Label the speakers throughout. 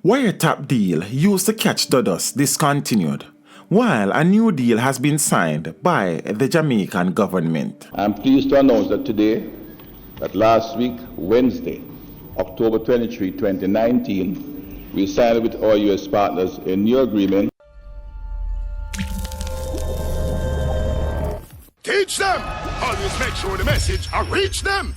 Speaker 1: Wiretap deal used to catch Dudus discontinued, while a new deal has been signed by the Jamaican government.
Speaker 2: I'm pleased to announce that last week, Wednesday, October 23, 2019, we signed with our U.S. partners a new agreement.
Speaker 3: Teach them! Always make sure the message reach them!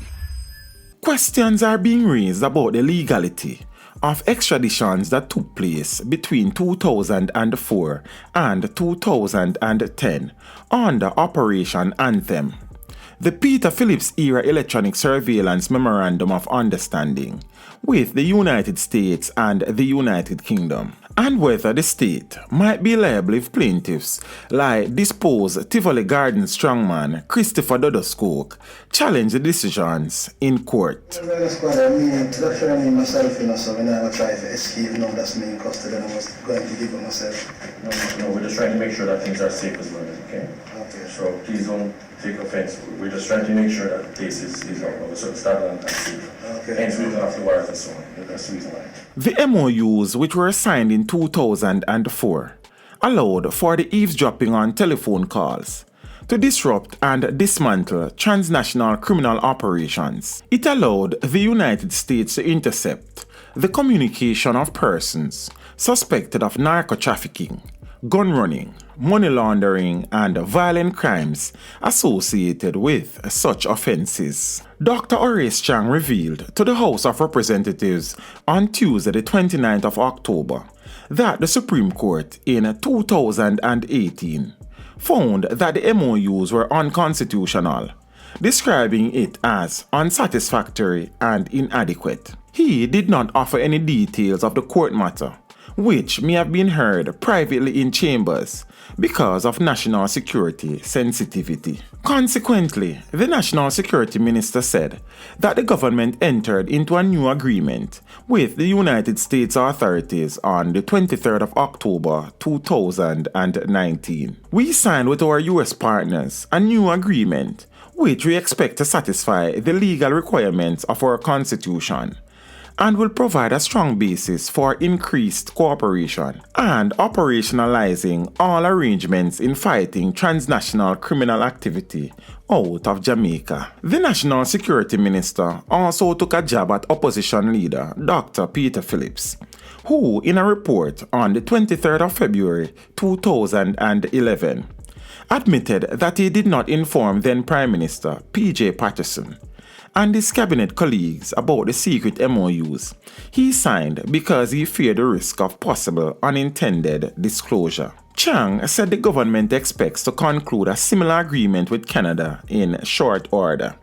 Speaker 1: Questions are being raised about the legality of extraditions that took place between 2004 and 2010 under Operation Anthem, the Peter Phillips-era electronic surveillance memorandum of understanding with the United States and the United Kingdom, and whether the state might be liable if plaintiffs like disposed Tivoli Garden strongman Christopher Dudus challenge the decisions in court.
Speaker 4: Myself, so when I try to escape, no, that's me in custody, and I was going to give myself.
Speaker 5: No, we're just trying to make sure that things are safe as well, okay?
Speaker 4: Okay.
Speaker 5: So please don't take offense. We're just trying to make sure that the place is of a certain standard and safe.
Speaker 4: Okay.
Speaker 5: Hence, we don't have to worry and so on. That's the reason why.
Speaker 1: The MOUs, which were signed in 2004, allowed for the eavesdropping on telephone calls to disrupt and dismantle transnational criminal operations. It allowed the United States to intercept the communication of persons suspected of narco-trafficking, gun running, money laundering, and violent crimes associated with such offenses. Dr. Horace Chang revealed to the House of Representatives on Tuesday the 29th of October that the Supreme Court in 2018 found that the MOUs were unconstitutional, describing it as unsatisfactory and inadequate. He did not offer any details of the court matter, which may have been heard privately in chambers because of national security sensitivity. Consequently, the National Security Minister said that the government entered into a new agreement with the United States authorities on the 23rd of October 2019. We signed with our US partners a new agreement which we expect to satisfy the legal requirements of our Constitution and will provide a strong basis for increased cooperation and operationalizing all arrangements in fighting transnational criminal activity out of Jamaica. The National Security Minister also took a jab at opposition leader Dr. Peter Phillips, who in a report on the 23rd of February 2011 admitted that he did not inform then Prime Minister P.J. Patterson and his cabinet colleagues about the secret MOUs he signed because he feared the risk of possible unintended disclosure. Chang said the government expects to conclude a similar agreement with Canada in short order.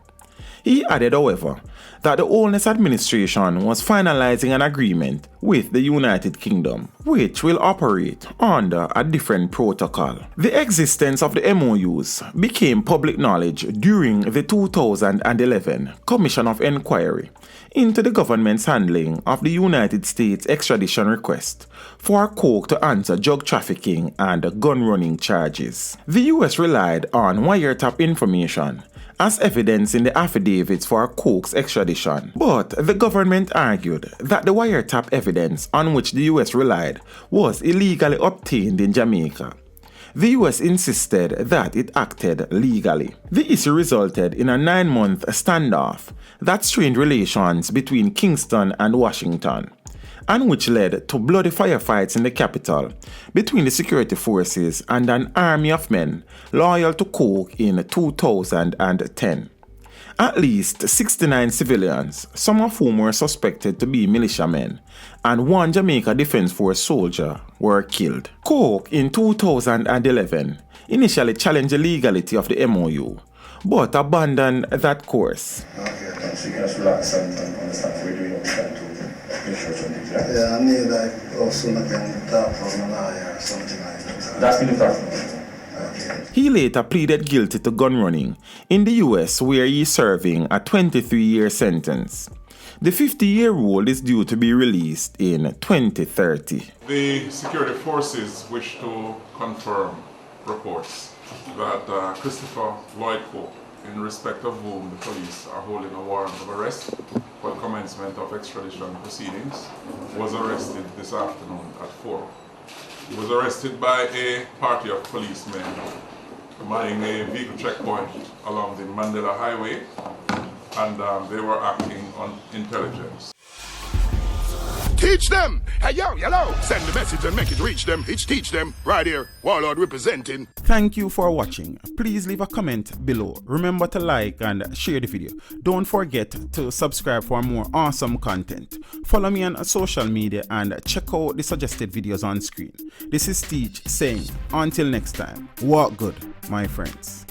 Speaker 1: He added, however, that the Holness administration was finalizing an agreement with the United Kingdom, which will operate under a different protocol. The existence of the MOUs became public knowledge during the 2011 Commission of Inquiry into the government's handling of the United States extradition request for coke to answer drug trafficking and gun running charges. The US relied on wiretap information as evidence in the affidavits for coke's extradition, but the government argued that the wiretap evidence on which the US relied was illegally obtained in Jamaica. The US insisted that it acted legally. The issue resulted in a 9-month standoff that strained relations between Kingston and Washington, and which led to bloody firefights in the capital between the security forces and an army of men loyal to coke in 2010. At least 69 civilians, some of whom were suspected to be militiamen, and one Jamaica Defense Force soldier were killed. Coke in 2011 initially challenged the legality of the MOU, but abandoned that course.
Speaker 5: Okay, so you can just relax and understand what we're doing what we can to make sure something's right.
Speaker 4: Yeah, I need like also I can talk from a lawyer or something like that.
Speaker 5: That's been the talk.
Speaker 1: He later pleaded guilty to gun running in the US, where he is serving a 23-year sentence. The 50-year rule is due to be released in 2030.
Speaker 6: The security forces wish to confirm reports that Christopher Lloyd Coke in respect of whom the police are holding a warrant of arrest for commencement of extradition proceedings, was arrested this afternoon at 4. He was arrested by a party of policemen manning a vehicle checkpoint along the Mandela Highway, and they were acting on intelligence.
Speaker 3: Teach them! Hey, yo, hello! Send the message and make it reach them. It's teach them. Right here, Warlord representing.
Speaker 1: Thank you for watching. Please leave a comment below. Remember to like and share the video. Don't forget to subscribe for more awesome content. Follow me on social media and check out the suggested videos on screen. This is Teach saying, until next time, walk good, my friends.